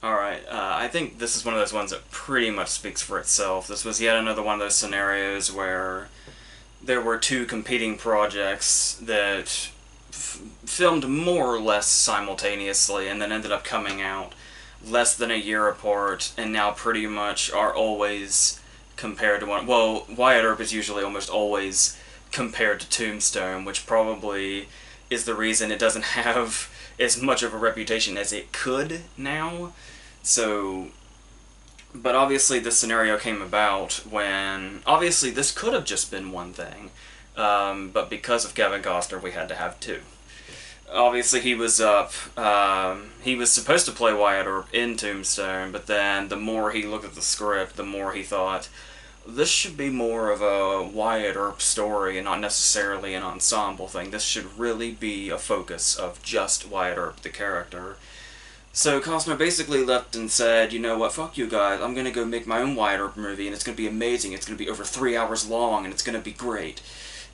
Alright, I think this is one of those ones that pretty much speaks for itself. This was yet another one of those scenarios where there were two competing projects that filmed more or less simultaneously and then ended up coming out less than a year apart, and now pretty much are always compared to one. Well, Wyatt Earp is usually almost always compared to Tombstone, which probably is the reason it doesn't have as much of a reputation as it could now. So, but obviously this scenario came about when, obviously this could have just been one thing, but because of Kevin Costner we had to have two. Obviously he was up, he was supposed to play Wyatt Earp in Tombstone, but then the more he looked at the script, the more he thought, this should be more of a Wyatt Earp story and not necessarily an ensemble thing. This should really be a focus of just Wyatt Earp, the character. So Costner basically left and said, you know what, fuck you guys, I'm gonna go make my own Wyatt Earp movie, and it's gonna be amazing, it's gonna be over 3 hours long, and it's gonna be great.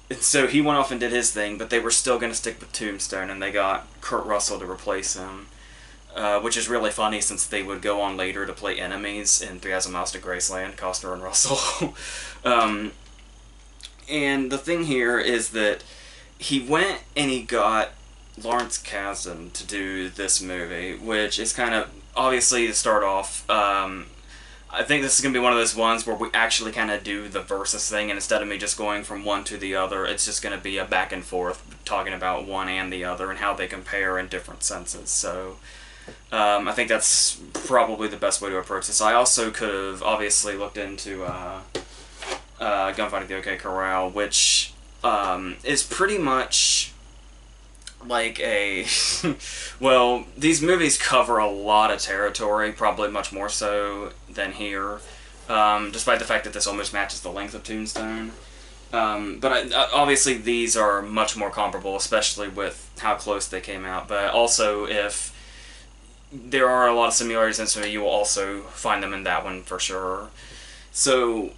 And so he went off and did his thing, but they were still gonna stick with Tombstone, and they got Kurt Russell to replace him. Which is really funny since they would go on later to play enemies in 3,000 Miles to Graceland, Costner and Russell. And the thing here is that he went and he got Lawrence Kasdan to do this movie, which is kind of, obviously to start off, I think this is going to be one of those ones where we actually kind of do the versus thing, and instead of me just going from one to the other, it's just going to be a back and forth, talking about one and the other, and how they compare in different senses, so... I think that's probably the best way to approach this. I also could have obviously looked into Gunfight at the OK Corral, which is pretty much like a... well, these movies cover a lot of territory, probably much more so than here, despite the fact that this almost matches the length of Tombstone. But obviously these are much more comparable, especially with how close they came out, but also if there are a lot of similarities in this movie, you will also find them in that one for sure. So,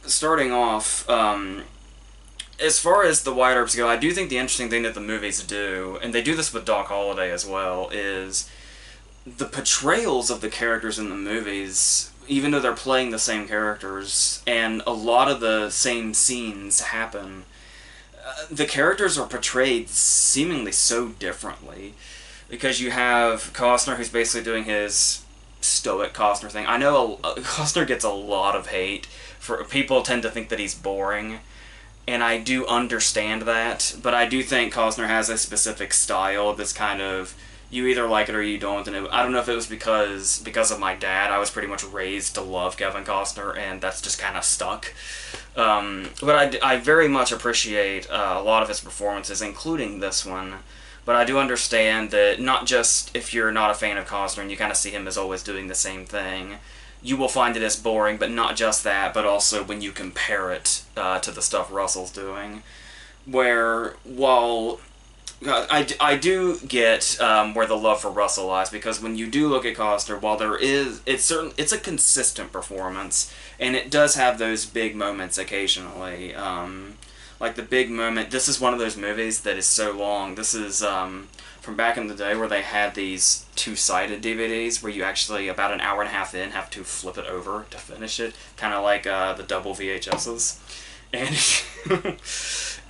starting off, as far as the Wyatt Earps go, I do think the interesting thing that the movies do, and they do this with Doc Holliday as well, is the portrayals of the characters in the movies, even though they're playing the same characters, and a lot of the same scenes happen, the characters are portrayed seemingly so differently. Because you have Costner, who's basically doing his stoic Costner thing. I know Costner gets a lot of hate. People tend to think that he's boring, and I do understand that, but I do think Costner has a specific style that's kind of, you either like it or you don't, and I don't know if it was because of my dad. I was pretty much raised to love Kevin Costner, and that's just kind of stuck. But I very much appreciate a lot of his performances, including this one. But I do understand that not just if you're not a fan of Costner and you kind of see him as always doing the same thing, you will find it as boring, but not just that, but also when you compare it to the stuff Russell's doing. Where, while I do get where the love for Russell lies, because when you do look at Costner, while there is, it's a consistent performance, and it does have those big moments occasionally. Like the big moment, this is one of those movies that is so long. This is from back in the day where they had these two-sided DVDs where you actually, about an hour and a half in, have to flip it over to finish it. Kind of like the double VHSs. And,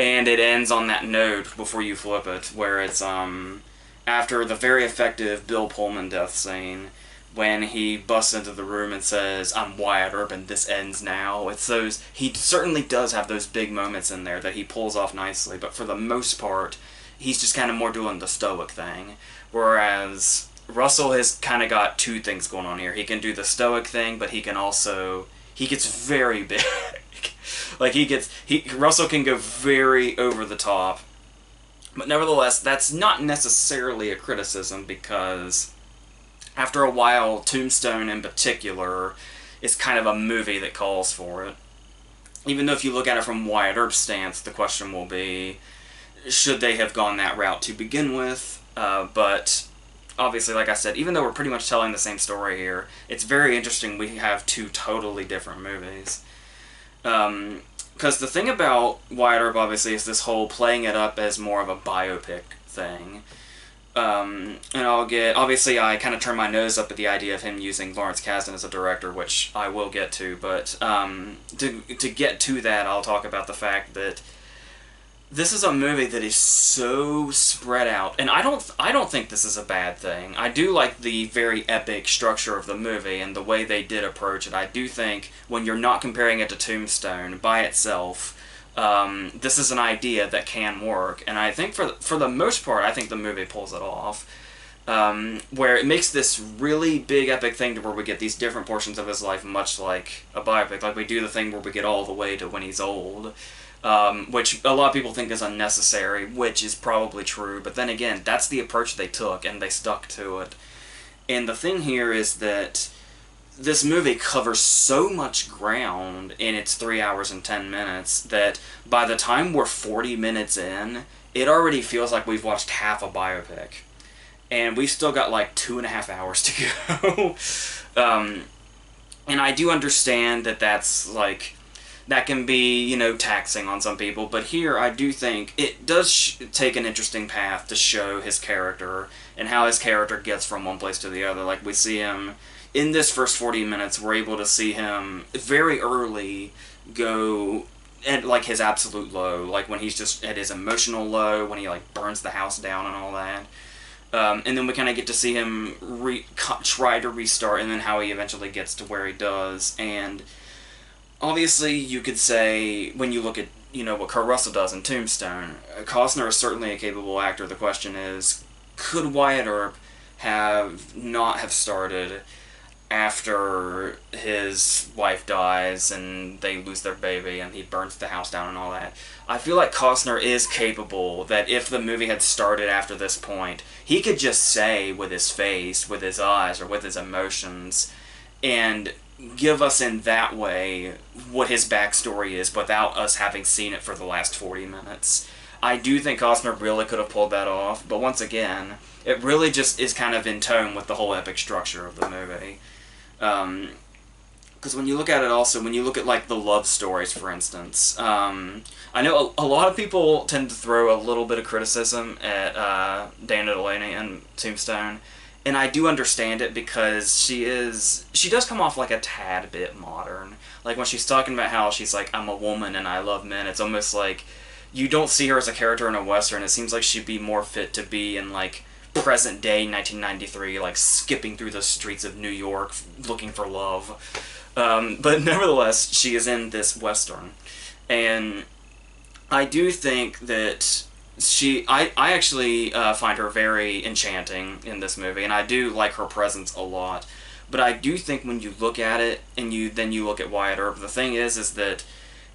and it ends on that note before you flip it, where it's after the very effective Bill Pullman death scene, when he busts into the room and says, I'm Wyatt Earp and this ends now. It's those, he certainly does have those big moments in there that he pulls off nicely, but for the most part, he's just kind of more doing the stoic thing. Whereas Russell has kind of got two things going on here. He can do the stoic thing, but he can also, he gets very big. Like Russell can go very over the top. But nevertheless, that's not necessarily a criticism, because after a while, Tombstone in particular is kind of a movie that calls for it. Even though if you look at it from Wyatt Earp's stance, the question will be, should they have gone that route to begin with? But obviously, like I said, even though we're pretty much telling the same story here, it's very interesting we have two totally different movies. Because the thing about Wyatt Earp, obviously, is this whole playing it up as more of a biopic thing. And obviously I kind of turn my nose up at the idea of him using Lawrence Kasdan as a director, which I will get to, but to get to that, I'll talk about the fact that this is a movie that is so spread out, and I don't think this is a bad thing. I do like the very epic structure of the movie and the way they did approach it. I do think when you're not comparing it to Tombstone by itself, this is an idea that can work, and I think for the most part, I think the movie pulls it off. Where it makes this really big epic thing to where we get these different portions of his life, much like a biopic. Like we do the thing where we get all the way to when he's old, which a lot of people think is unnecessary, which is probably true. But then again, that's the approach they took, and they stuck to it. And the thing here is that this movie covers so much ground in its 3 hours and 10 minutes that by the time we're 40 minutes in, it already feels like we've watched half a biopic. And we've still got like 2.5 hours to go. And I do understand that that can be, taxing on some people, but here I do think it does take an interesting path to show his character and how his character gets from one place to the other. Like, we see him, in this first 40 minutes, we're able to see him very early go at, like, his absolute low, like when he's just at his emotional low, when he, like, burns the house down and all that. And then we kind of get to see him try to restart, and then how he eventually gets to where he does. And obviously, you could say, when you look at, what Kurt Russell does in Tombstone, Costner is certainly a capable actor. The question is, could Wyatt Earp not have started after his wife dies and they lose their baby and he burns the house down and all that? I feel like Costner is capable that if the movie had started after this point, he could just say with his face, with his eyes, or with his emotions, and give us in that way what his backstory is without us having seen it for the last 40 minutes. I do think Costner really could have pulled that off, but once again, it really just is kind of in tone with the whole epic structure of the movie. Because when you look at it also, when you look at, like, the love stories, for instance, I know a lot of people tend to throw a little bit of criticism at Dana Delaney and Tombstone, and I do understand it because she does come off like a tad bit modern. Like, when she's talking about how she's like, I'm a woman and I love men, it's almost like you don't see her as a character in a Western. It seems like she'd be more fit to be in, like, present day 1993, like, skipping through the streets of New York looking for love. But nevertheless, she is in this Western. And I do think that I actually find her very enchanting in this movie, and I do like her presence a lot. But I do think when you look at it, and then you look at Wyatt Earp, the thing is that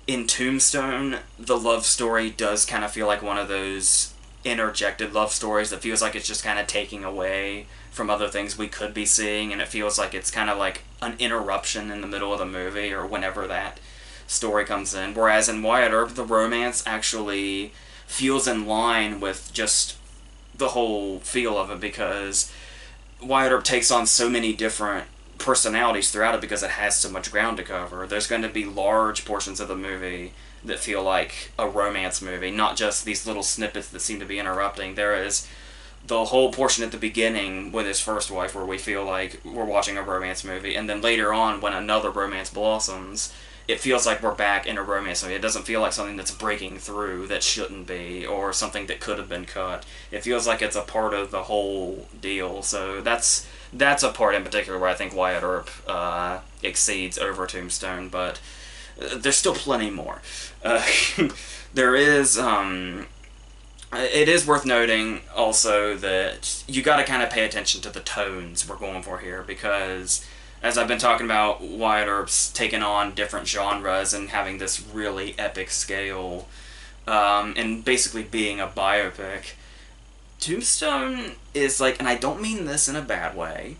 in Tombstone, the love story does kind of feel like one of those interjected love stories that feels like it's just kind of taking away from other things we could be seeing, and it feels like it's kind of like an interruption in the middle of the movie or whenever that story comes in. Whereas in Wyatt Earp, the romance actually feels in line with just the whole feel of it, because Wyatt Earp takes on so many different personalities throughout it because it has so much ground to cover. There's going to be large portions of the movie that feel like a romance movie, not just these little snippets that seem to be interrupting. There is the whole portion at the beginning with his first wife where we feel like we're watching a romance movie, and then later on when another romance blossoms, it feels like we're back in a romance movie. It doesn't feel like something that's breaking through that shouldn't be, or something that could have been cut. It feels like it's a part of the whole deal. So that's a part in particular where I think Wyatt Earp exceeds over Tombstone, but there's still plenty more. There is, it is worth noting also that you got to kind of pay attention to the tones we're going for here, because as I've been talking about, Wyatt Earp's taken on different genres and having this really epic scale, and basically being a biopic. Tombstone is like, and I don't mean this in a bad way,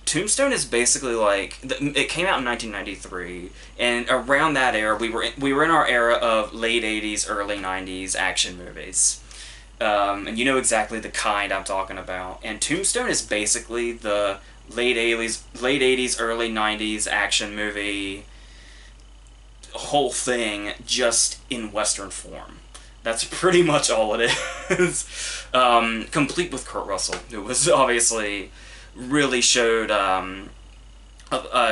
Tombstone is basically like, it came out in 1993, and around that era, we were in our era of late 80s, early 90s action movies. And you know exactly the kind I'm talking about. And Tombstone is basically the late 80s, early 90s action movie whole thing, just in Western form. That's pretty much all it is. Complete with Kurt Russell, who was obviously really showed a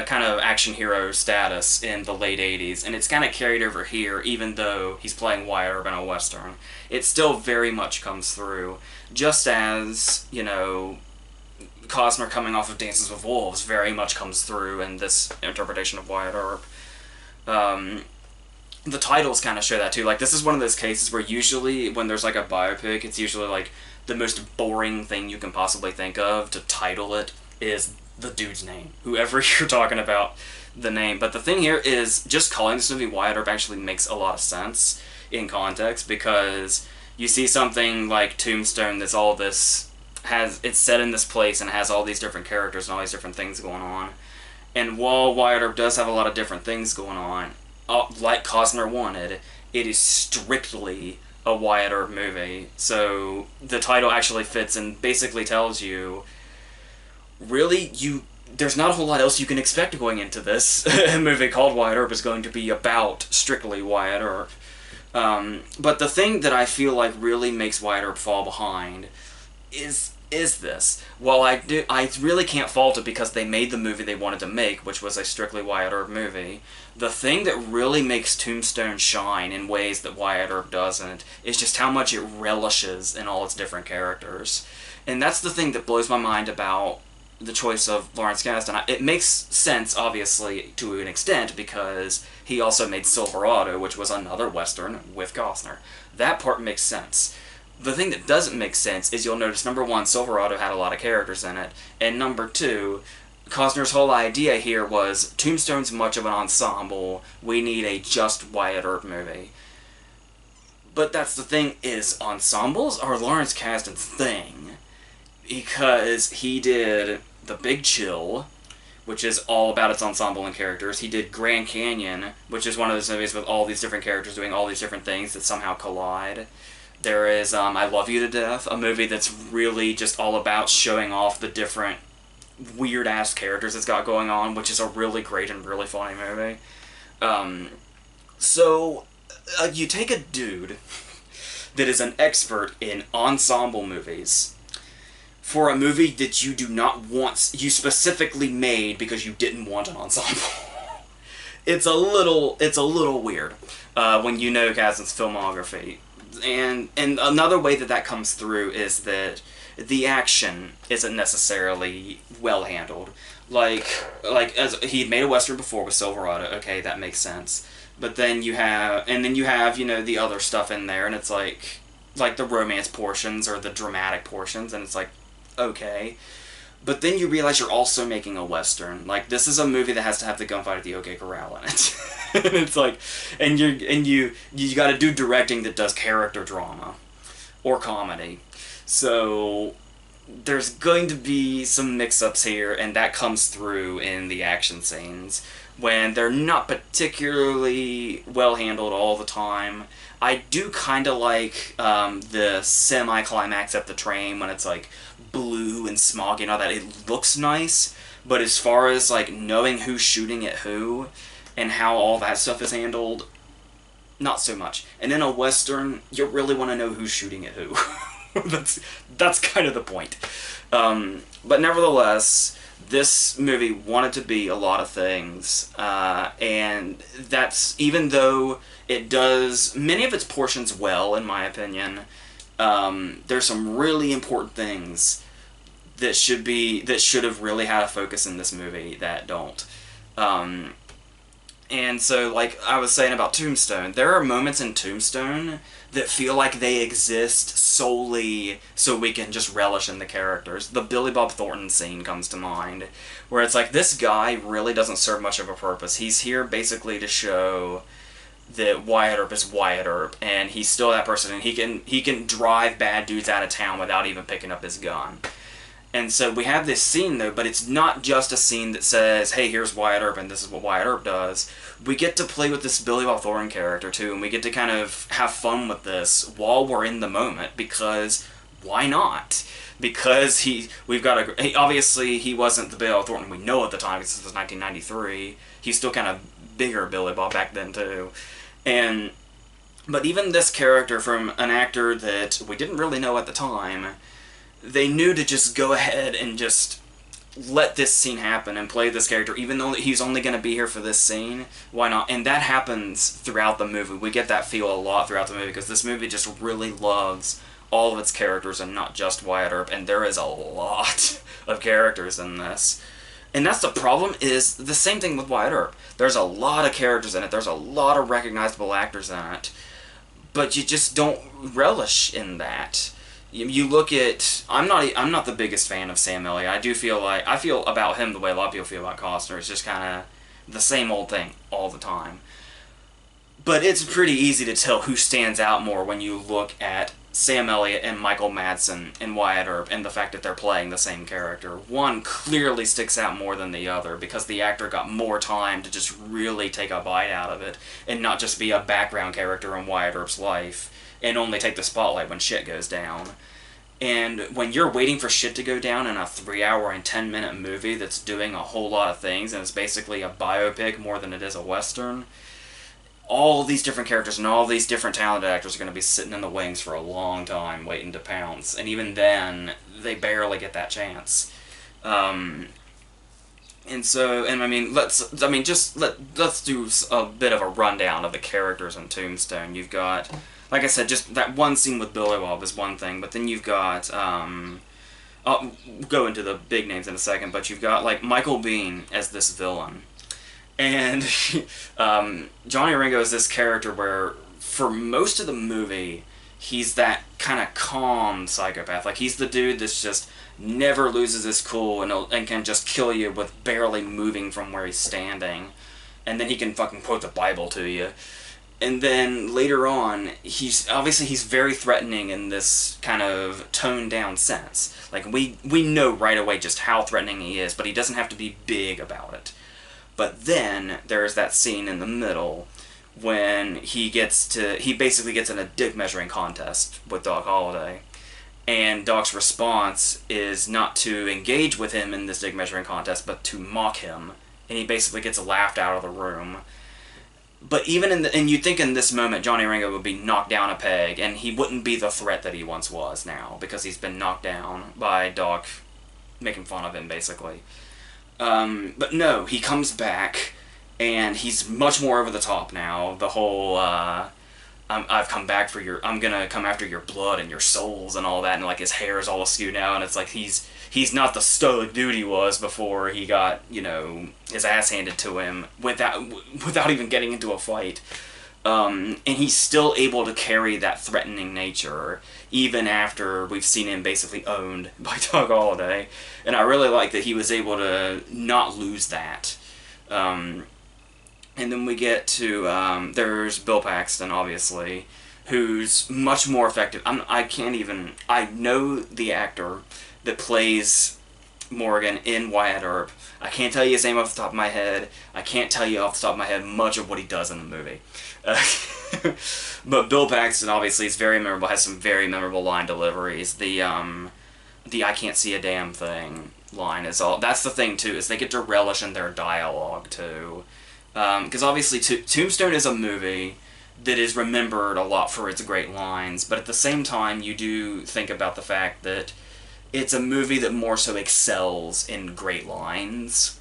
kind of action hero status in the late 80s, and it's kind of carried over here, even though he's playing Wyatt Earp in a Western. It still very much comes through, just as, you know, Costner coming off of Dances with Wolves very much comes through in this interpretation of Wyatt Earp. The titles kind of show that too. Like, this is one of those cases where usually when there's like a biopic, it's usually like the most boring thing you can possibly think of to title it is the dude's name. Whoever you're talking about, the name. But the thing here is, just calling this movie Wyatt Earp actually makes a lot of sense in context, because you see something like Tombstone that's all this, it's set in this place and has all these different characters and all these different things going on. And while Wyatt Earp does have a lot of different things going on, like Costner wanted, it is strictly a Wyatt Earp movie. So the title actually fits and basically tells you, really, there's not a whole lot else you can expect going into this. A movie called Wyatt Earp is going to be about strictly Wyatt Earp. But the thing that I feel like really makes Wyatt Earp fall behind is this. While I really can't fault it because they made the movie they wanted to make, which was a strictly Wyatt Earp movie. The thing that really makes Tombstone shine in ways that Wyatt Earp doesn't is just how much it relishes in all its different characters. And that's the thing that blows my mind about the choice of Lawrence Kasdan. It makes sense, obviously, to an extent, because he also made Silverado, which was another Western with Costner. That part makes sense. The thing that doesn't make sense is, you'll notice, number one, Silverado had a lot of characters in it, and number two, Costner's whole idea here was, Tombstone's much of an ensemble, we need a just Wyatt Earp movie. But that's the thing, is ensembles are Lawrence Kasdan's thing, because he did The Big Chill, which is all about its ensemble and characters. He did Grand Canyon, which is one of those movies with all these different characters doing all these different things that somehow collide. There is I Love You to Death, a movie that's really just all about showing off the different weird-ass characters it's got going on, which is a really great and really funny movie. So, you take a dude that is an expert in ensemble movies for a movie that you do not want, you specifically made because you didn't want an ensemble. It's a little weird when you know Kasdan's filmography. And another way that comes through is that the action isn't necessarily well handled. Like as he'd made a Western before with Silverado, okay, that makes sense. But then you have, you know, the other stuff in there, and it's like the romance portions or the dramatic portions, and it's like, okay. But then you realize you're also making a Western. Like, this is a movie that has to have the gunfight at the OK Corral in it. And it's like, and you got to do directing that does character drama or comedy. So there's going to be some mix-ups here, and that comes through in the action scenes when they're not particularly well handled all the time. I do kind of like the semi-climax at the train when it's like blue and smoggy and all that. It looks nice, but as far as like knowing who's shooting at who and how all that stuff is handled, not so much. And in a Western, you really want to know who's shooting at who. that's kind of the point. But nevertheless, this movie wanted to be a lot of things, and that's, even though it does many of its portions well, in my opinion, there's some really important things that should have really had a focus in this movie that don't. And so, like I was saying about Tombstone, there are moments in Tombstone that feel like they exist solely so we can just relish in the characters. The Billy Bob Thornton scene comes to mind, where it's like, this guy really doesn't serve much of a purpose. He's here basically to show that Wyatt Earp is Wyatt Earp, and he's still that person, and he can drive bad dudes out of town without even picking up his gun. And so we have this scene, though, but it's not just a scene that says, hey, here's Wyatt Earp, and this is what Wyatt Earp does. We get to play with this Billy Bob Thornton character, too, and we get to kind of have fun with this while we're in the moment, because why not? Because obviously he wasn't the Billy Bob Thornton we know at the time, because this was 1993. He's still kind of bigger Billy Bob back then, too. And But even this character, from an actor that we didn't really know at the time, they knew to just go ahead and just let this scene happen and play this character, even though he's only going to be here for this scene. Why not? And that happens throughout the movie. We get that feel a lot throughout the movie, because this movie just really loves all of its characters and not just Wyatt Earp, and there is a lot of characters in this. And that's the problem, is the same thing with Wyatt Earp. There's a lot of characters in it, there's a lot of recognizable actors in it, but you just don't relish in that. You look at, I'm not the biggest fan of Sam Elliott. I feel about him the way a lot of people feel about Costner. It's just kind of the same old thing all the time. But it's pretty easy to tell who stands out more when you look at Sam Elliott and Michael Madsen and Wyatt Earp, and the fact that they're playing the same character. One clearly sticks out more than the other because the actor got more time to just really take a bite out of it and not just be a background character in Wyatt Earp's life and only take the spotlight when shit goes down. And when you're waiting for shit to go down in a 3-hour and 10-minute movie that's doing a whole lot of things, and it's basically a biopic more than it is a Western, all these different characters and all these different talented actors are going to be sitting in the wings for a long time waiting to pounce. And even then, they barely get that chance. And I mean, let's do a bit of a rundown of the characters in Tombstone. You've got, like I said, just that one scene with Billy Bob is one thing, but then you've got, I'll go into the big names in a second, but you've got, like, Michael Biehn as this villain. And Johnny Ringo is this character where, for most of the movie, he's that kind of calm psychopath. Like, he's the dude that's just never loses his cool and can just kill you with barely moving from where he's standing. And then he can fucking quote the Bible to you. And then later on, he's very threatening in this kind of toned down sense. Like, we know right away just how threatening he is, but he doesn't have to be big about it. But then there's that scene in the middle when he basically gets in a dick measuring contest with Doc Holliday. And Doc's response is not to engage with him in this dick measuring contest, but to mock him. And he basically gets laughed out of the room. But even and you'd think in this moment Johnny Ringo would be knocked down a peg, and he wouldn't be the threat that he once was now, because he's been knocked down by Doc making fun of him, basically. But no, he comes back, and he's much more over the top now. The whole, I've come back for I'm gonna come after your blood and your souls and all that, and like his hair is all askew now, and it's like he's not the stoic dude he was before he got, his ass handed to him without even getting into a fight. And he's still able to carry that threatening nature, even after we've seen him basically owned by Doc Holliday. And I really like that he was able to not lose that. And then we get to, there's Bill Paxton, obviously, who's much more effective. I know the actor that plays Morgan in Wyatt Earp. I can't tell you his name off the top of my head. I can't tell you off the top of my head much of what he does in the movie. But Bill Paxton obviously is very memorable, has some very memorable line deliveries. The I can't see a damn thing line is all. That's the thing too, is they get to relish in their dialogue too. Because obviously Tombstone is a movie that is remembered a lot for its great lines, but at the same time you do think about the fact that it's a movie that more so excels in great lines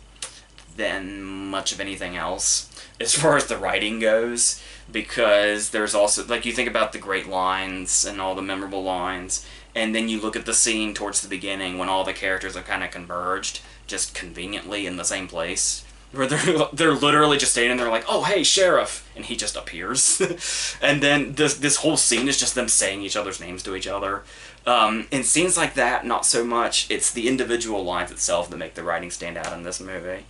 than much of anything else as far as the writing goes, because there's also, like, you think about the great lines and all the memorable lines, and then you look at the scene towards the beginning when all the characters are kind of converged, just conveniently in the same place, where they're literally just standing there like, oh, hey, sheriff, and he just appears. And then this whole scene is just them saying each other's names to each other. In scenes like that, not so much. It's the individual lines itself that make the writing stand out in this movie.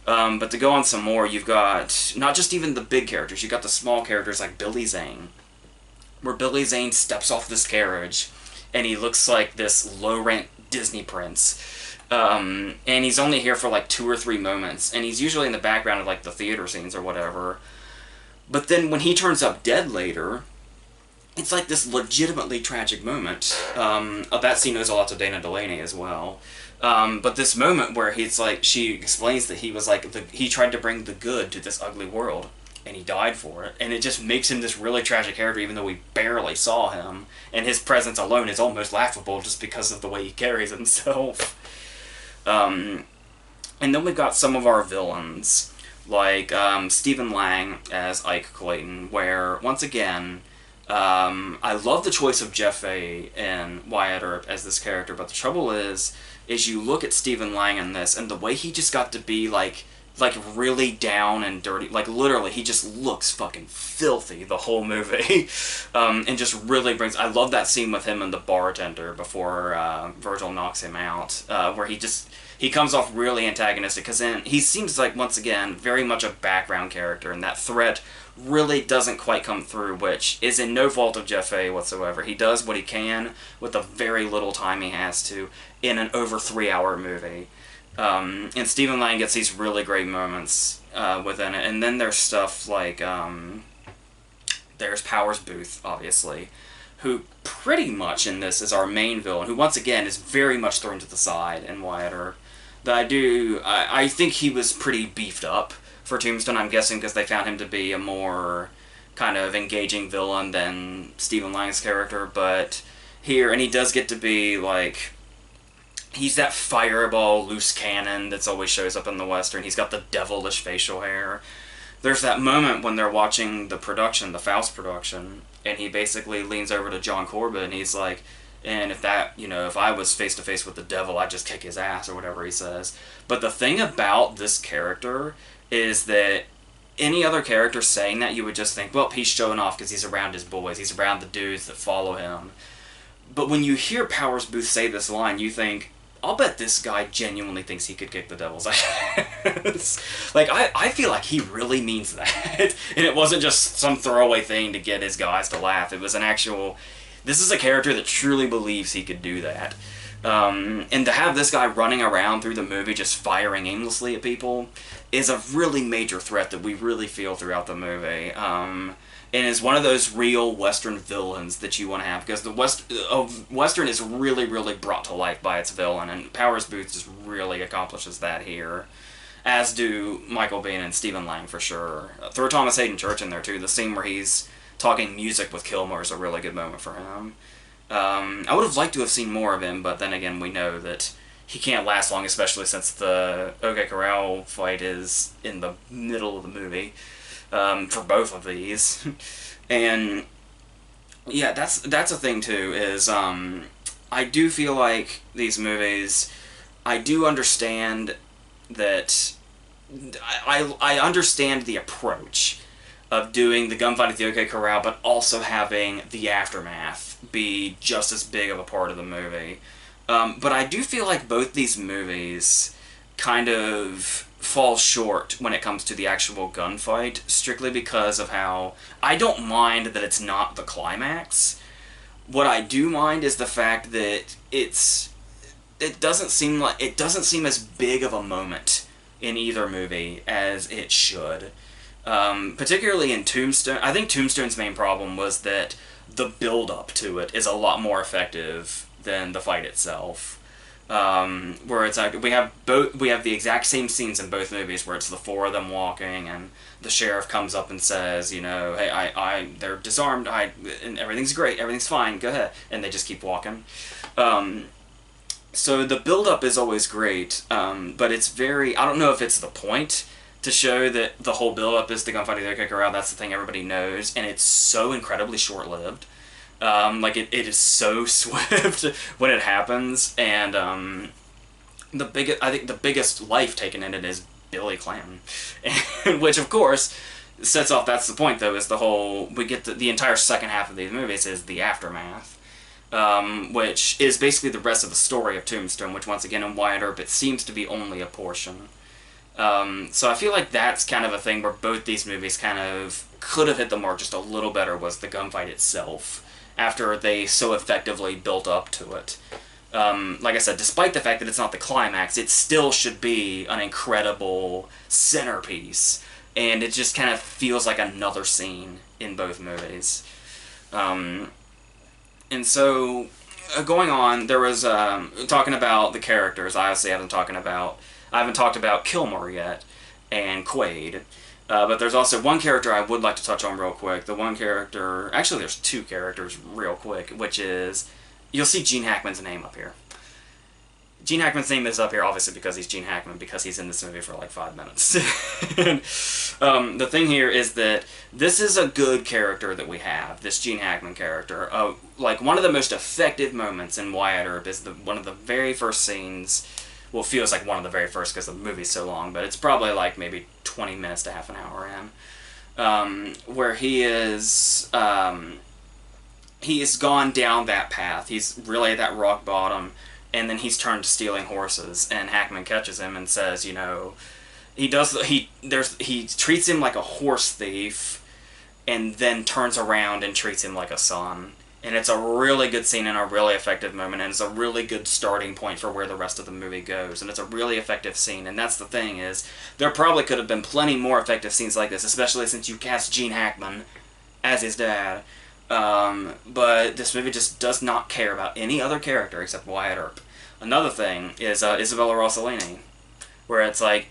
But to go on some more, you've got not just even the big characters, you've got the small characters like Billy Zane, where Billy Zane steps off this carriage, and he looks like this low-rent Disney prince. And he's only here for like 2 or 3 moments, and he's usually in the background of like the theater scenes or whatever. But then when he turns up dead later, it's like this legitimately tragic moment. That scene owes a lot to Dana Delaney as well. But this moment where he's like, she explains that he was like, he tried to bring the good to this ugly world. and he died for it, and it just makes him this really tragic character, even though we barely saw him, and his presence alone is almost laughable just because of the way he carries himself. And then we've got some of our villains, like Stephen Lang as Ike Clayton, where, once again, I love the choice of Jeff Fahey and Wyatt Earp as this character, but the trouble is you look at Stephen Lang in this, and the way he just got to be, like really down and dirty, like, literally, he just looks fucking filthy the whole movie, and just really brings, I love that scene with him and the bartender before Virgil knocks him out, where he comes off really antagonistic, because then he seems like, once again, very much a background character, and that threat really doesn't quite come through, which is in no fault of Jeff Fahey whatsoever. He does what he can with the very little time he has to in an over 3-hour movie. And Stephen Lang gets these really great moments within it. And then there's stuff like, there's Powers Booth, obviously, who pretty much in this is our main villain, who once again is very much thrown to the side in Wyatt Earp. I think he was pretty beefed up for Tombstone, I'm guessing, because they found him to be a more kind of engaging villain than Stephen Lang's character, but here, and he does get to be, like, he's that fireball loose cannon that's always shows up in the Western. He's got the devilish facial hair. There's that moment when they're watching the production, the Faust production, and he basically leans over to John Corbett, and he's like, and if I was face to face with the devil, I'd just kick his ass, or whatever he says. But the thing about this character is that any other character saying that, you would just think, well, he's showing off because he's around his boys, he's around the dudes that follow him. But when you hear Powers Booth say this line, you think, I'll bet this guy genuinely thinks he could kick the devil's ass. Like, I feel like he really means that. And it wasn't just some throwaway thing to get his guys to laugh. It was an actual, this is a character that truly believes he could do that. And to have this guy running around through the movie just firing aimlessly at people is a really major threat that we really feel throughout the movie. And is one of those real Western villains that you want to have, because the Western is really, really brought to life by its villain, and Powers Booth just really accomplishes that here, as do Michael Biehn and Stephen Lang for sure. Throw Thomas Hayden Church in there too. The scene where he's talking music with Kilmer is a really good moment for him. I would have liked to have seen more of him, but then again, we know that he can't last long, especially since the OK Corral fight is in the middle of the movie. For both of these. And yeah, that's a thing too, is I do feel like these movies, I do understand that I understand the approach of doing the gunfight at the OK Corral, but also having the aftermath be just as big of a part of the movie. But I do feel like both these movies kind of fall short when it comes to the actual gunfight, strictly because of how I don't mind that it's not the climax. What I do mind is the fact that it doesn't seem as big of a moment in either movie as it should. Particularly in Tombstone, I think Tombstone's main problem was that the build-up to it is a lot more effective than the fight itself. Where it's like we have the exact same scenes in both movies, where it's the four of them walking, and the sheriff comes up and says, you know, hey, they're disarmed, and everything's great, everything's fine, go ahead, and they just keep walking. So the build-up is always great, but it's very, I don't know if it's the point to show that the whole build-up is the gunfight at the OK Corral. That's the thing everybody knows, and it's so incredibly short-lived. Like, it is so swift when it happens, and I think the biggest life taken in it is Billy Clanton. Which, of course, sets off, that's the point, though, is the whole, we get the entire second half of these movies is the aftermath, which is basically the rest of the story of Tombstone, which, once again, in Wyatt Earp, it seems to be only a portion. So I feel like that's kind of a thing where both these movies kind of could have hit the mark just a little better, was the gunfight itself, after they so effectively built up to it. Like I said, despite the fact that it's not the climax, it still should be an incredible centerpiece, and it just kind of feels like another scene in both movies. And so, going on, there was, talking about the characters, I haven't talked about Kilmer yet, and Quaid. But there's also one character I would like to touch on real quick. The one character, actually, there's two characters real quick, which is you'll see Gene Hackman's name up here. Gene Hackman's name is up here, obviously, because he's Gene Hackman, because he's in this movie for like 5 minutes. And, the thing here is that this is a good character that we have, this Gene Hackman character. Like, one of the most effective moments in Wyatt Earp is one of the very first scenes. Well, it feels like one of the very first because the movie's so long, but it's probably like maybe 20 minutes to half an hour in, where he's gone down that path. He's really at that rock bottom, and then he's turned to stealing horses, and Hackman catches him and says, you know, he treats him like a horse thief, and then turns around and treats him like a son. And it's a really good scene and a really effective moment, and it's a really good starting point for where the rest of the movie goes. And it's a really effective scene, and that's the thing is, there probably could have been plenty more effective scenes like this, especially since you cast Gene Hackman as his dad. But this movie just does not care about any other character except Wyatt Earp. Another thing is Isabella Rossellini, where it's like,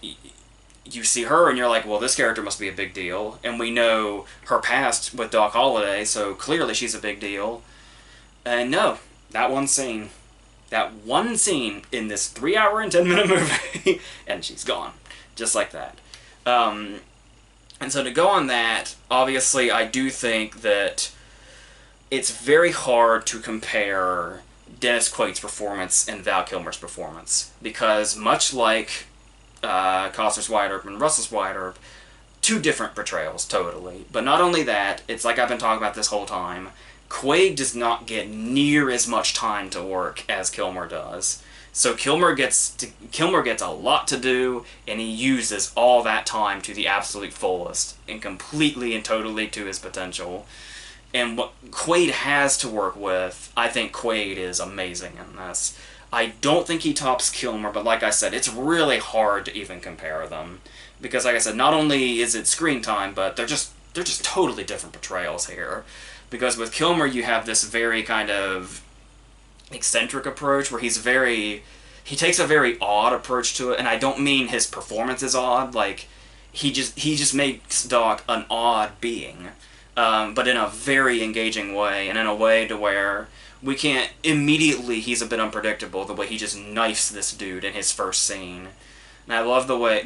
you see her and you're like, well, this character must be a big deal, and we know her past with Doc Holliday, so clearly she's a big deal. And no, that one scene in this 3 hour and 10 minute movie, and she's gone, just like that. And so to go on that, obviously I do think that it's very hard to compare Dennis Quaid's performance and Val Kilmer's performance, because much like Costner's Wyatt Earp and Russell's Wyatt Earp, two different portrayals, totally. But not only that, it's like I've been talking about this whole time, Quaid does not get near as much time to work as Kilmer does. So Kilmer gets a lot to do, and he uses all that time to the absolute fullest, and completely and totally to his potential. And what Quaid has to work with, I think Quaid is amazing in this. I don't think he tops Kilmer, but like I said, it's really hard to even compare them. Because like I said, not only is it screen time, but they're just totally different portrayals here. Because with Kilmer, you have this very kind of eccentric approach, where he takes a very odd approach to it, and I don't mean his performance is odd, like, he just makes Doc an odd being. But in a very engaging way, and in a way to where we can't immediately, he's a bit unpredictable, the way he just knifes this dude in his first scene. And I love the way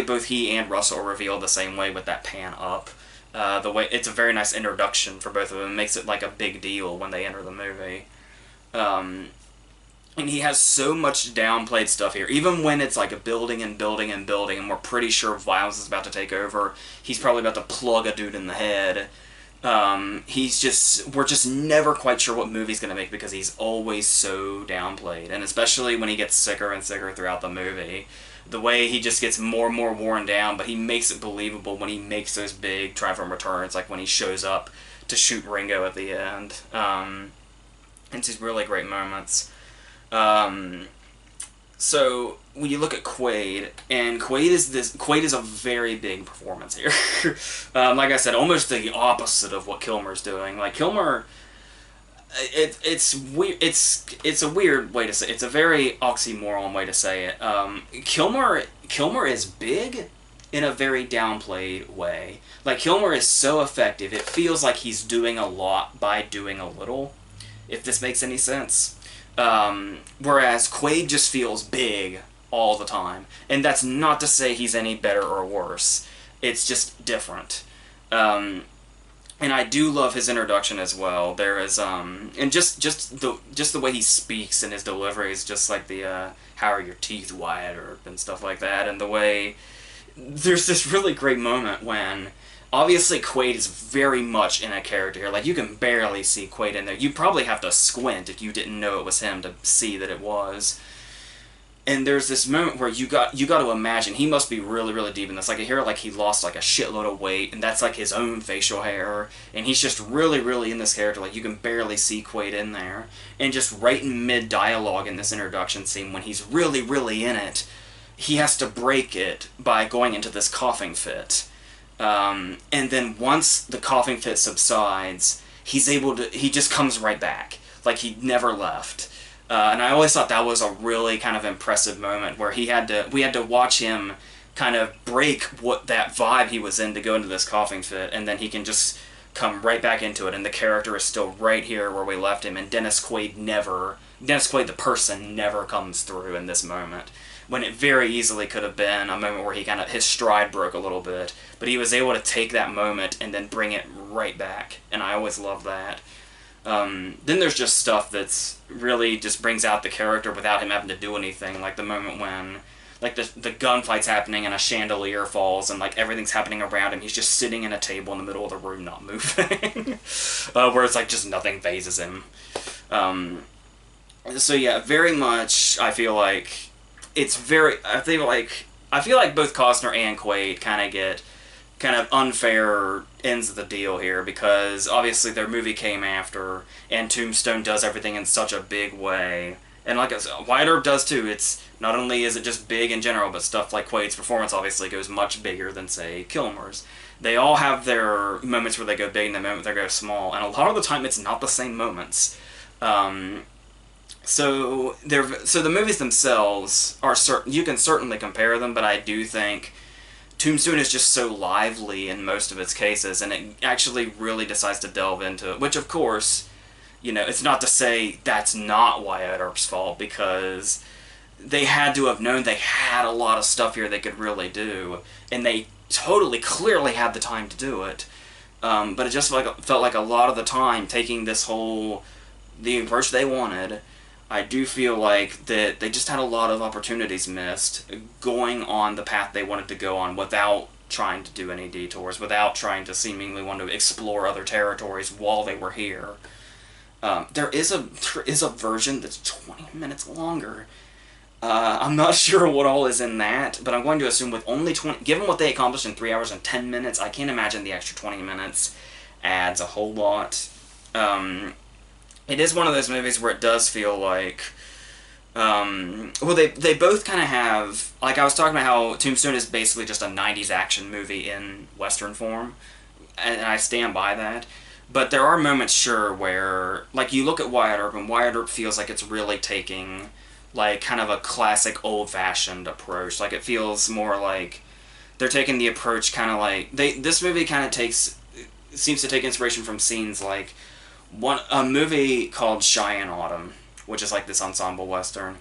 both he and Russell reveal the same way with that pan up. The way it's a very nice introduction for both of them. It makes it like a big deal when they enter the movie. And he has so much downplayed stuff here. Even when it's like a building and building and building, and we're pretty sure violence is about to take over, he's probably about to plug a dude in the head. We're just never quite sure what movie he's going to make, because he's always so downplayed. And especially when he gets sicker and sicker throughout the movie. The way he just gets more and more worn down, but he makes it believable when he makes those big triumphant returns, like when he shows up to shoot Ringo at the end. It's these really great moments. So when you look at Quaid, and Quaid is a very big performance here. Like I said, almost the opposite of what Kilmer's doing. Like Kilmer, it's weird. It's a weird way to say it. It's a very oxymoron way to say it. Kilmer is big in a very downplayed way. Like Kilmer is so effective, it feels like he's doing a lot by doing a little. If this makes any sense. Whereas Quaid just feels big all the time. And that's not to say he's any better or worse. It's just different. And I do love his introduction as well. There is, and just the way he speaks and his delivery is just like the, how are your teeth, Wyatt Earp, and stuff like that. And the way, there's this really great moment when, obviously, Quaid is very much in a character here. Like, you can barely see Quaid in there. You probably have to squint if you didn't know it was him to see that it was. And there's this moment where you got to imagine he must be really, really deep in this. Like, I hear like he lost like a shitload of weight, and that's like his own facial hair. And he's just really, really in this character. Like, you can barely see Quaid in there. And just right in mid-dialogue in this introduction scene, when he's really, really in it, he has to break it by going into this coughing fit. And then once the coughing fit subsides, he just comes right back. Like he never left. And I always thought that was a really kind of impressive moment where we had to watch him kind of break what that vibe he was in to go into this coughing fit, and then he can just come right back into it, and the character is still right here where we left him, and Dennis Quaid the person never comes through in this moment, when it very easily could have been a moment where his stride broke a little bit, but he was able to take that moment and then bring it right back, and I always love that. Then there's just stuff that's really just brings out the character without him having to do anything, like the moment when like the gunfight's happening and a chandelier falls and like everything's happening around him. He's just sitting in a table in the middle of the room not moving. Where it's like just nothing phases him. So yeah, very much I feel like I feel like both Costner and Quaid kind of get kind of unfair ends of the deal here, because obviously their movie came after, and Tombstone does everything in such a big way. And like I said, Wyatt Earp does too. It's not only is it just big in general, but stuff like Quaid's performance obviously goes much bigger than, say, Kilmer's. They all have their moments where they go big and the moment they go small, and a lot of the time it's not the same moments. So the movies themselves are you can certainly compare them, but I do think Tombstone is just so lively in most of its cases, and it actually really decides to delve into it, which of course, you know, it's not to say that's not Wyatt Earp's fault, because they had to have known they had a lot of stuff here they could really do, and they clearly had the time to do it. But it just felt like a lot of the time taking the approach they wanted. I do feel like that they just had a lot of opportunities missed going on the path they wanted to go on without trying to do any detours, without trying to seemingly want to explore other territories while they were here. There is a version that's 20 minutes longer. I'm not sure what all is in that, but I'm going to assume with only 20... Given what they accomplished in 3 hours and 10 minutes, I can't imagine the extra 20 minutes adds a whole lot. It is one of those movies where it does feel like... well, they both kind of have... Like, I was talking about how Tombstone is basically just a 90s action movie in Western form, and I stand by that. But there are moments, sure, where... Like, you look at Wyatt Earp, and Wyatt Earp feels like it's really taking... like, kind of a classic, old-fashioned approach. Like, it feels more like they're taking the approach kind of like... This movie kind of seems to take inspiration from scenes like a movie called Cheyenne Autumn, which is like this ensemble western,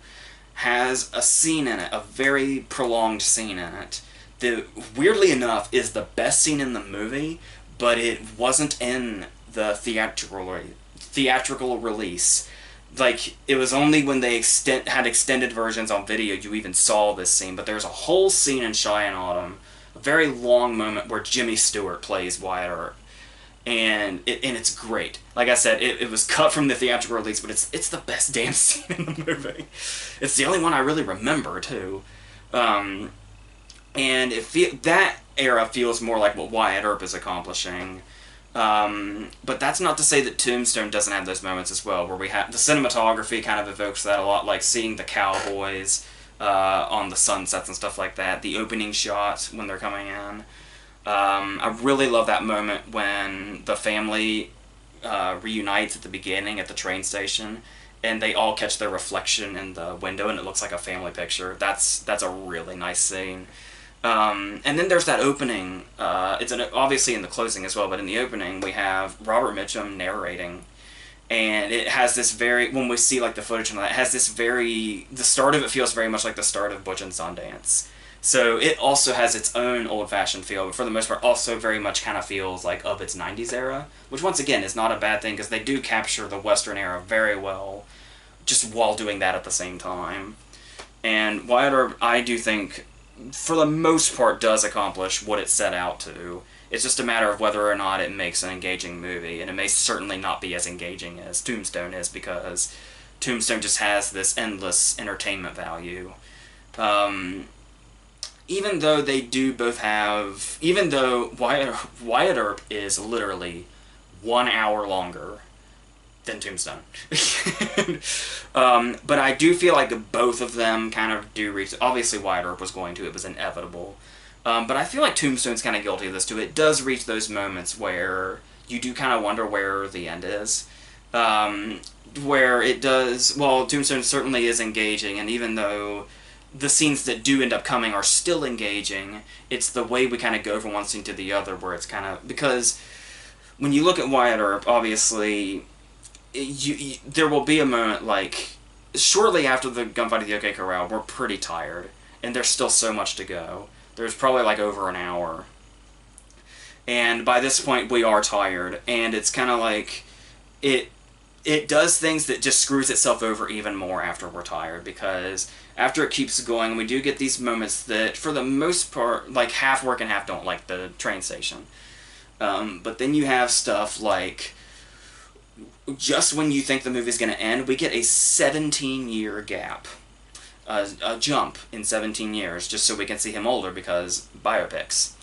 has a scene in it, a very prolonged scene in it, that, weirdly enough, is the best scene in the movie, but it wasn't in the theatrical release. Like, it was only when they had extended versions on video you even saw this scene, but there's a whole scene in Cheyenne Autumn, a very long moment where Jimmy Stewart plays Wyatt Earp, and it's great. Like I said, it was cut from the theatrical release, but it's the best damn scene in the movie. It's the only one I really remember, too. And that era feels more like what Wyatt Earp is accomplishing. But that's not to say that Tombstone doesn't have those moments as well, where we have the cinematography kind of evokes that a lot, like seeing the cowboys on the sunsets and stuff like that, the opening shot when they're coming in. I really love that moment when the family reunites at the beginning at the train station, and they all catch their reflection in the window, and it looks like a family picture. That's a really nice scene. And then there's that opening, it's obviously in the closing as well, but in the opening we have Robert Mitchum narrating, and it has this when we see like the footage and that, it has this the start of it feels very much like the start of Butch and Sundance. So it also has its own old-fashioned feel, but for the most part also very much kind of feels like of its 90s era, which once again is not a bad thing, because they do capture the Western era very well, just while doing that at the same time. And Wyatt Earp, I do think, for the most part, does accomplish what it set out to. It's just a matter of whether or not it makes an engaging movie, and it may certainly not be as engaging as Tombstone is, because Tombstone just has this endless entertainment value. Even though they do both have... Even though Wyatt Earp is literally 1 hour longer than Tombstone. But I do feel like both of them kind of do reach... Obviously Wyatt Earp was going to, it was inevitable. But I feel like Tombstone's kind of guilty of this too. It does reach those moments where you do kind of wonder where the end is. Where it does... Well, Tombstone certainly is engaging, and even though the scenes that do end up coming are still engaging. It's the way we kind of go from one scene to the other where it's kind of... Because when you look at Wyatt Earp, obviously, there will be a moment, like, shortly after the gunfight at the OK Corral, we're pretty tired, and there's still so much to go. There's probably, like, over an hour. And by this point, we are tired, and it's kind of like... It does things that just screws itself over even more after we're tired, because after it keeps going, we do get these moments that, for the most part, like, half work and half don't, like the train station. But then you have stuff like, just when you think the movie's going to end, we get a 17-year gap. A jump in 17 years, just so we can see him older, because biopics.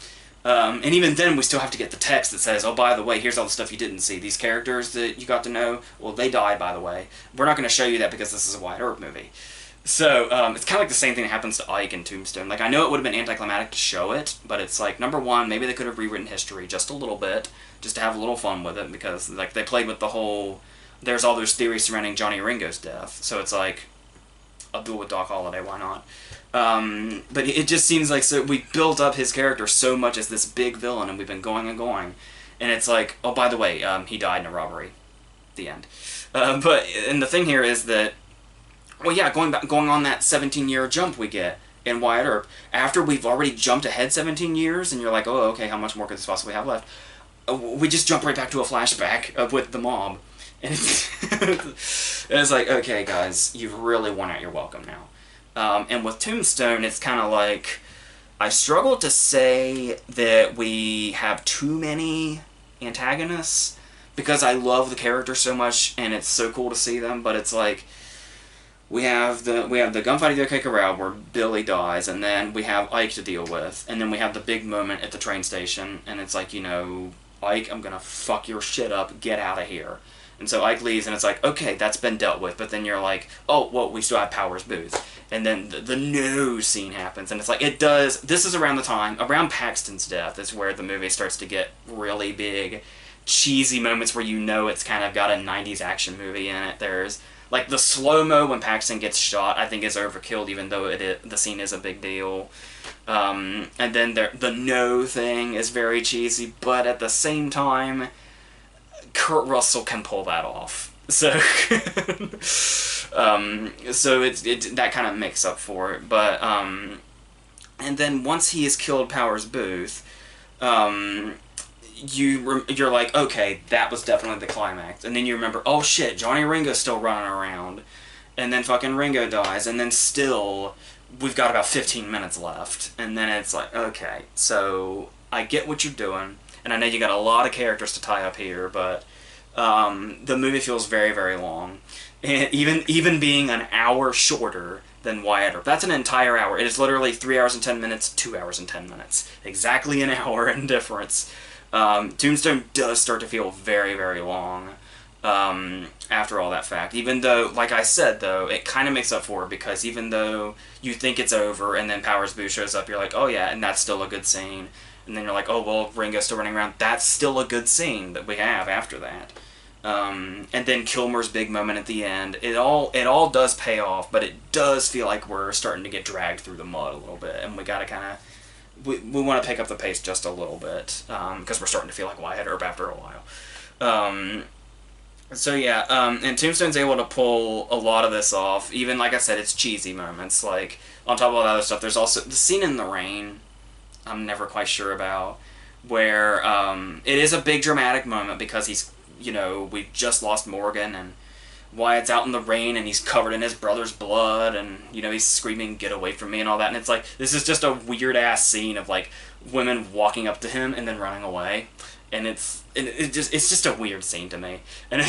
And even then, we still have to get the text that says, oh, by the way, here's all the stuff you didn't see. These characters that you got to know, well, they died, by the way. We're not going to show you that because this is a Wyatt Earp movie. So, it's kind of like the same thing that happens to Ike in Tombstone. Like, I know it would have been anticlimactic to show it, but it's like, number one, maybe they could have rewritten history just a little bit, just to have a little fun with it, because, like, they played with the whole... There's all those theories surrounding Johnny Ringo's death, so it's like, I'll do it with Doc Holliday, why not? But it just seems like, so we built up his character so much as this big villain, and we've been going and going, and it's like, oh, by the way, he died in a robbery. The end. And the thing here is that, well, yeah, going on that 17-year jump we get in Wyatt Earp, after we've already jumped ahead 17 years, and you're like, oh, okay, how much more could this possibly have left? We just jump right back to a flashback with the mob. And it's like, okay, guys, you've really worn out your welcome now. And with Tombstone, it's kind of like, I struggle to say that we have too many antagonists, because I love the characters so much, and it's so cool to see them, but it's like, we have the gunfight at the OK Corral where Billy dies, and then we have Ike to deal with, and then we have the big moment at the train station, and it's like, you know, Ike, I'm gonna fuck your shit up, get out of here. And so Ike leaves, and it's like, okay, that's been dealt with, but then you're like, oh, well, we still have Powers Booth. And then the no scene happens, and it's like, it does, this is around the time, around Paxton's death is where the movie starts to get really big, cheesy moments where you know it's kind of got a 90s action movie in it. There's, like, the slow-mo when Paxton gets shot, I think is overkill, even though the scene is a big deal. And then the no thing is very cheesy, but at the same time, Kurt Russell can pull that off. So, that kind of makes up for it. But, and then once he has killed Powers Booth, you're like, okay, that was definitely the climax. And then you remember, oh shit, Johnny Ringo's still running around. And then fucking Ringo dies, and then still, we've got about 15 minutes left. And then it's like, okay, so I get what you're doing, and I know you got a lot of characters to tie up here, but the movie feels very, very long. And even being an hour shorter than Wyatt Earp. That's an entire hour. It is literally 3 hours and 10 minutes, 2 hours and 10 minutes. Exactly an hour in difference. Tombstone does start to feel very, very long after all that fact. Even though, like I said, though, it kind of makes up for it, because even though you think it's over and then Powers Booth shows up, you're like, oh yeah, and that's still a good scene. And then you're like, oh, well, Ringo's still running around. That's still a good scene that we have after that. And then Kilmer's big moment at the end. It all does pay off, but it does feel like we're starting to get dragged through the mud a little bit, and we gotta kind of... We want to pick up the pace just a little bit, because we're starting to feel like Wyatt Earp after a while. So yeah, and Tombstone's able to pull a lot of this off. Even, like I said, it's cheesy moments. Like, on top of all that other stuff, there's also the scene in the rain, I'm never quite sure about, where it is a big dramatic moment, because he's, you know, we've just lost Morgan, and Wyatt's out in the rain, and he's covered in his brother's blood, and, you know, he's screaming, get away from me, and all that, and it's like, this is just a weird-ass scene of, like, women walking up to him and then running away, and it's just a weird scene to me, and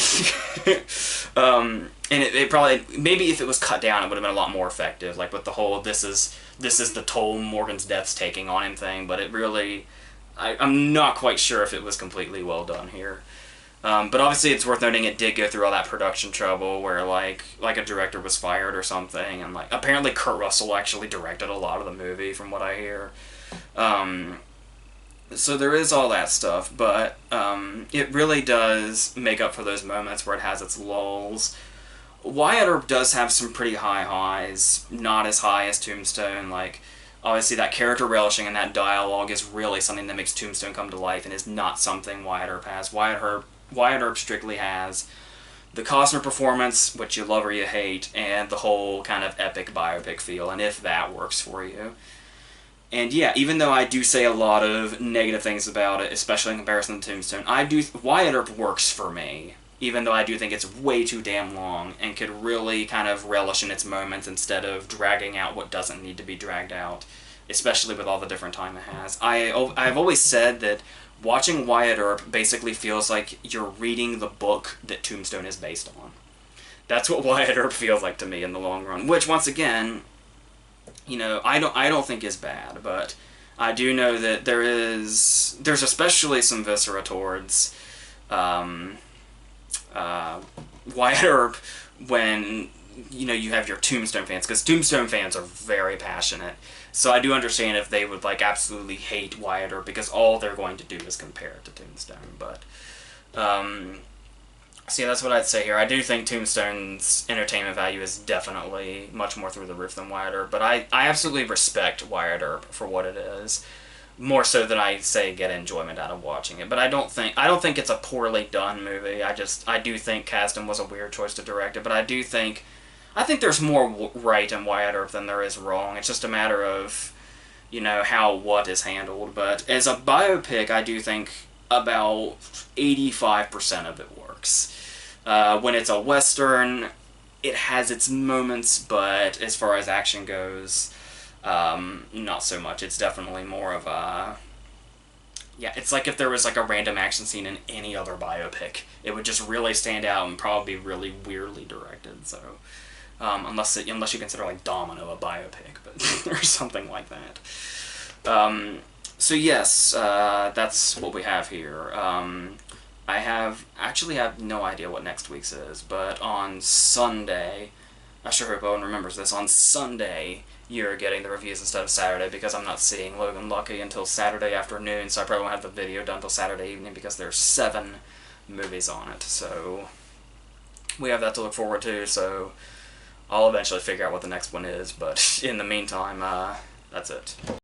it probably, maybe if it was cut down, it would have been a lot more effective, like, with the whole, this is the toll Morgan's death's taking on him thing, but it really, I'm not quite sure if it was completely well done here. But obviously it's worth noting it did go through all that production trouble where, like a director was fired or something, and, like, apparently Kurt Russell actually directed a lot of the movie, from what I hear. So there is all that stuff, but it really does make up for those moments where it has its lulls. Wyatt Earp does have some pretty high highs, not as high as Tombstone. Like, obviously, that character relishing and that dialogue is really something that makes Tombstone come to life, and is not something Wyatt Earp has. Wyatt Earp strictly has the Costner performance, which you love or you hate, and the whole kind of epic biopic feel, and if that works for you. And yeah, even though I do say a lot of negative things about it, especially in comparison to Tombstone, Wyatt Earp works for me. Even though I do think it's way too damn long and could really kind of relish in its moments instead of dragging out what doesn't need to be dragged out, especially with all the different time it has. I've always said that watching Wyatt Earp basically feels like you're reading the book that Tombstone is based on. That's what Wyatt Earp feels like to me in the long run, which once again, I don't think is bad, but I do know that there's especially some viscera towards Wyatt Earp when you have your Tombstone fans, because Tombstone fans are very passionate. So I do understand if they would absolutely hate Wyatt Earp, because all they're going to do is compare it to Tombstone. But so yeah, that's what I'd say here. I do think Tombstone's entertainment value is definitely much more through the roof than Wyatt Earp, but I absolutely respect Wyatt Earp for what it is, more so than I say get enjoyment out of watching it. But I don't think it's a poorly done movie. I do think Kasdan was a weird choice to direct it, but I think there's more right in Wyatt Earp than there is wrong. It's just a matter of how what is handled. But as a biopic, I do think about 85% of it works. When it's a Western, it has its moments, but as far as action goes, not so much. It's definitely more of a... Yeah, it's like if there was a random action scene in any other biopic. It would just really stand out and probably be really weirdly directed, so... unless you consider, Domino a biopic, but or something like that. So yes, that's what we have here. I actually have no idea what next week's is, but on Sunday, I sure hope Owen remembers this, on Sunday you're getting the reviews instead of Saturday, because I'm not seeing Logan Lucky until Saturday afternoon, so I probably won't have the video done until Saturday evening, because there's 7 movies on it, so we have that to look forward to, so I'll eventually figure out what the next one is, but in the meantime, that's it.